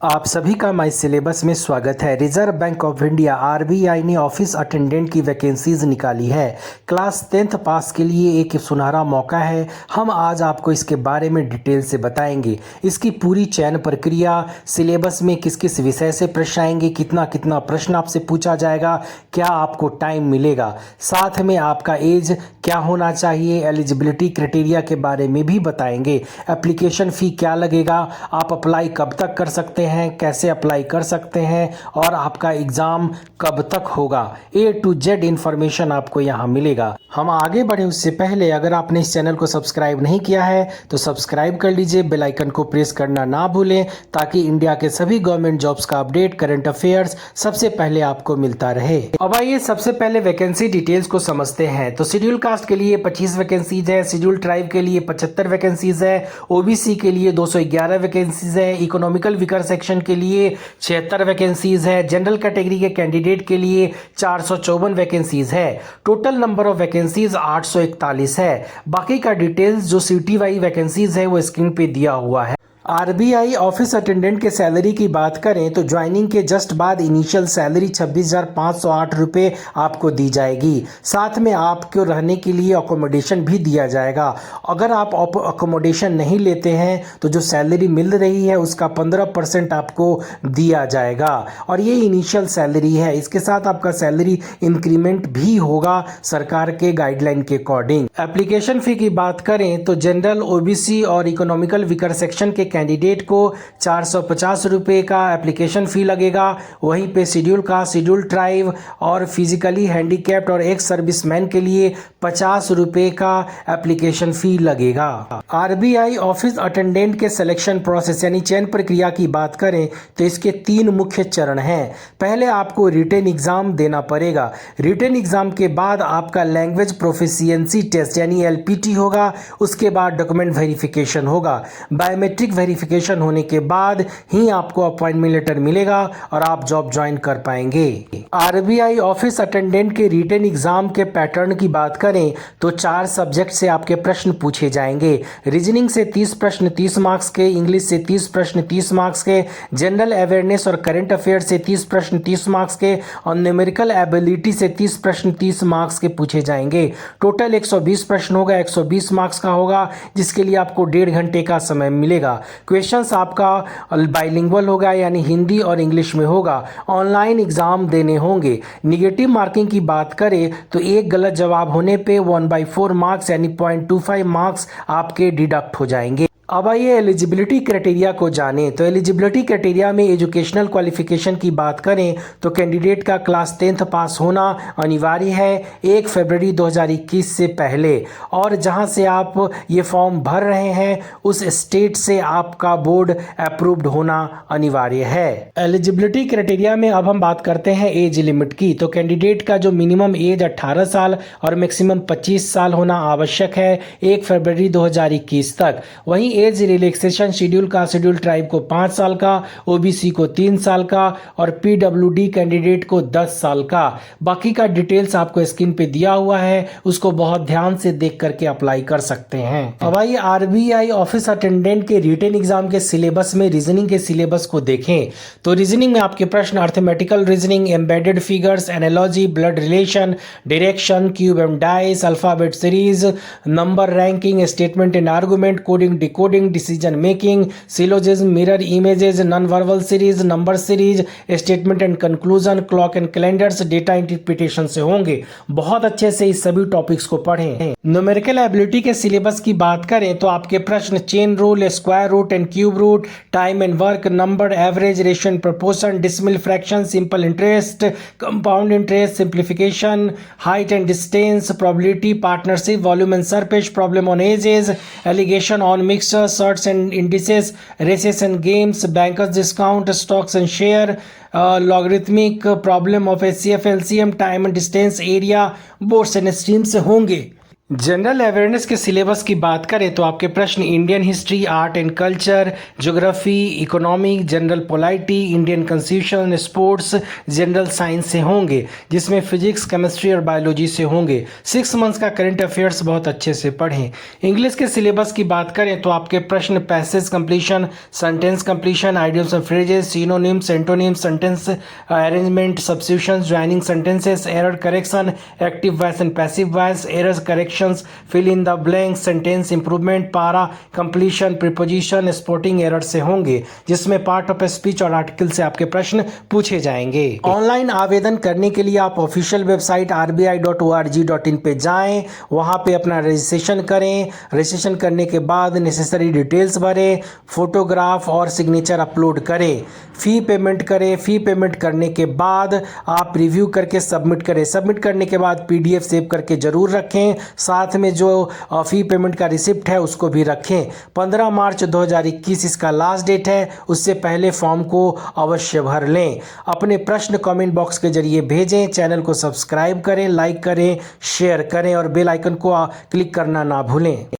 आप सभी का माई सिलेबस में स्वागत है। Reserve bank of India RBI ने ऑफिस अटेंडेंट की वैकेंसीज निकाली है। क्लास 10th पास के लिए एक सुनहरा मौका है। हम आज आपको इसके बारे में डिटेल से बताएंगे। इसकी पूरी चयन प्रक्रिया, सिलेबस में किस किस विषय से प्रश्न आएंगे, कितना कितना प्रश्न आपसे पूछा जाएगा, क्या आपको टाइम मिलेगा, साथ में आपका एज क्या होना चाहिए, एलिजिबिलिटी क्राइटेरिया के बारे में भी बताएंगे। एप्लीकेशन फ़ी क्या लगेगा, आप अप्लाई कब तक कर सकते हैं, कैसे अप्लाई कर सकते हैं और आपका एग्ज़ाम कब तक होगा। A to Z इन्फॉर्मेशन आपको यहाँ मिलेगा। हम आगे बढ़े उससे पहले अगर आपने इस चैनल को सब्सक्राइब नहीं किया है तो सब्सक्राइब कर लीजिए, बेल आइकन को प्रेस करना ना भूलें ताकि इंडिया के सभी गवर्नमेंट जॉब्स का अपडेट, करंट अफेयर्स सबसे पहले आपको मिलता रहे। अब आइए सबसे पहले वैकेंसी डिटेल्स को समझते हैं। तो शेड्यूल कास्ट के लिए 25 वैकेंसीज है, शेड्यूल ट्राइब के लिए 75 वैकेंसीज है, ओबीसी के लिए 211 वैकेंसीज है, इकोनॉमिकल वीकर सेक्शन के लिए 76 वैकेंसीज है, जनरल कैटेगरी के कैंडिडेट के लिए 454 वैकेंसीज है। टोटल नंबर ऑफ वैकेंसीज 841 है। बाकी का डिटेल्स जो सिटी वाई वैकेंसीज है वो स्क्रीन पे दिया हुआ है। आरबीआई ऑफिस अटेंडेंट के सैलरी की बात करें तो ज्वाइनिंग के जस्ट बाद इनिशियल सैलरी 26,508 रुपये आपको दी जाएगी। साथ में आपको रहने के लिए अकोमोडेशन भी दिया जाएगा। अगर आप अकोमोडेशन नहीं लेते हैं तो जो सैलरी मिल रही है उसका 15% आपको दिया जाएगा और ये इनिशियल सैलरी है। इसके साथ आपका सैलरी इंक्रीमेंट भी होगा सरकार के गाइडलाइन के अकॉर्डिंग। एप्लीकेशन फ़ी की बात करें तो जनरल, ओबीसी और इकोनॉमिकल वीकर सेक्शन के कैंडिडेट को 450 रुपये का एप्लीकेशन फ़ी लगेगा। वहीं पे शेड्यूल कास्ट, शेड्यूल ट्राइब और फिजिकली हैंडीकैप्ड और एक्स सर्विसमैन के लिए 50 रुपये का एप्लीकेशन फ़ी लगेगा। आरबीआई ऑफिस अटेंडेंट के सिलेक्शन प्रोसेस यानी चयन प्रक्रिया की बात करें तो इसके 3 मुख्य चरण हैं। पहले आपको रिटन एग्ज़ाम देना पड़ेगा। रिटन एग्ज़ाम के बाद आपका लैंग्वेज प्रोफिशिएंसी टेस्ट यानी एलपीटी होगा। उसके बाद डॉक्यूमेंट वेरिफिकेशन होगा। बायोमेट्रिक वेरिफिकेशन होने के बाद ही आपको अपॉइंटमेंट लेटर मिलेगा और आप जॉब ज्वाइन कर पाएंगे। आरबीआई ऑफिस अटेंडेंट के रिटन एग्जाम के पैटर्न की बात करें तो 4 सब्जेक्ट से आपके प्रश्न पूछे जाएंगे। रीजनिंग से 30 प्रश्न 30 मार्क्स के, इंग्लिश से 30 प्रश्न 30 मार्क्स के, जनरल अवेयरनेस और करंट अफेयर से 30 प्रश्न 30 मार्क्स के और न्यूमेरिकल एबिलिटी से 30 प्रश्न 30 मार्क्स के पूछे जाएंगे। टोटल 120 प्रश्न होगा, 120 मार्क्स का होगा, जिसके लिए आपको 1.5 घंटे का समय मिलेगा। क्वेश्चंस आपका बाइलिंगुअल होगा यानी हिंदी और इंग्लिश में होगा। ऑनलाइन एग्जाम देने होंगे। निगेटिव मार्किंग की बात करें तो एक गलत जवाब होने पे 1/4 मार्क्स यानी 0.25 मार्क्स आपके डिडक्ट हो जाएंगे। अब आइए एलिजिबिलिटी क्राइटेरिया को जानें। तो एलिजिबिलिटी क्राइटेरिया में एजुकेशनल क्वालिफिकेशन की बात करें तो कैंडिडेट का क्लास 10th पास होना अनिवार्य है 1 फरवरी 2021 से पहले, और जहां से आप ये फॉर्म भर रहे हैं उस स्टेट से आपका बोर्ड अप्रूव्ड होना अनिवार्य है। एलिजिबिलिटी क्राइटेरिया में अब हम बात करते हैं एज लिमिट की। तो कैंडिडेट का जो मिनिमम एज 18 साल और मैक्सिमम 25 साल होना आवश्यक है 1 फरवरी 2021 तक। वहीं एज रिलैक्सेशन शेड्यूल का, शेड्यूल ट्राइब को 5 साल का, ओबीसी को 3 साल का और पीडब्ल्यूडी कैंडिडेट को 10 साल का। बाकी का डिटेल्स आपको स्क्रीन पे दिया हुआ है, उसको बहुत ध्यान से देख करके अप्लाई कर सकते हैं। अब आइए आरबीआई ऑफिस अटेंडेंट के रिटन एग्जाम के सिलेबस में रीजनिंग के सिलेबस को देखें तो रीजनिंग में आपके प्रश्न arithmetical reasoning, embedded figures, analogy, blood relation, direction, cube and dice, alphabet series, number ranking, statement and argument, coding decoding, decision making, syllogism, mirror images, non verbal series, number series, statement and conclusion, clock and calendars, data interpretation से होंगे। बहुत अच्छे से इस सभी topics को पढ़ें। Numerical ability के सिलेबस की बात करें तो आपके प्रश्न chain rule, square root and cube root, time and work, number, average, ratio and proportion, decimal fraction, simple interest, compound interest, simplification, height and distance, probability, partnership, volume and surface, problem on ages, alligation on mixture, surds and indices, races and games, banker's discount, stocks and share, logarithmic, problem of HCF LCM, time and distance, area, boats and stream से होंगे। General awareness के syllabus की बात करें तो आपके प्रश्न Indian history, art and culture, geography, economy, general polity, Indian constitution, sports, general science से होंगे, जिसमें फिजिक्स, केमिस्ट्री और बायोलॉजी से होंगे। 6 मंथ्स का करंट अफेयर्स बहुत अच्छे से पढ़ें। इंग्लिश के सिलेबस की बात करें तो आपके प्रश्न passage completion, sentence completion, idioms and phrases, synonyms, antonyms, sentence arrangement, substitutions, joining sentences, error correction, active voice and passive voice, errors correction, fill in the blank, sentence improvement, पारा completion, preposition, sporting error से होंगे, जिसमें part of speech और article से आपके प्रश्न पूछे जाएंगे। ऑनलाइन आवेदन करने के लिए आप ऑफिशियल वेबसाइट rbi.org.in पे जाएं, वहां पे अपना रजिस्ट्रेशन करें। रजिस्ट्रेशन करने के बाद नेसेसरी डिटेल्स भरें, फोटोग्राफ और सिग्नेचर अपलोड करें, फी पेमेंट करें। फी पेमेंट करने के बाद आप रिव्यू करके सबमिट करें। सबमिट करने के बाद PDF सेव करके जरूर रखें, साथ में जो फी पेमेंट का रिसिप्ट है उसको भी रखें। 15 मार्च 2021 इसका लास्ट डेट है, उससे पहले फॉर्म को अवश्य भर लें। अपने प्रश्न कमेंट बॉक्स के जरिए भेजें। चैनल को सब्सक्राइब करें, लाइक करें, शेयर करें और बेल आइकन को क्लिक करना ना भूलें।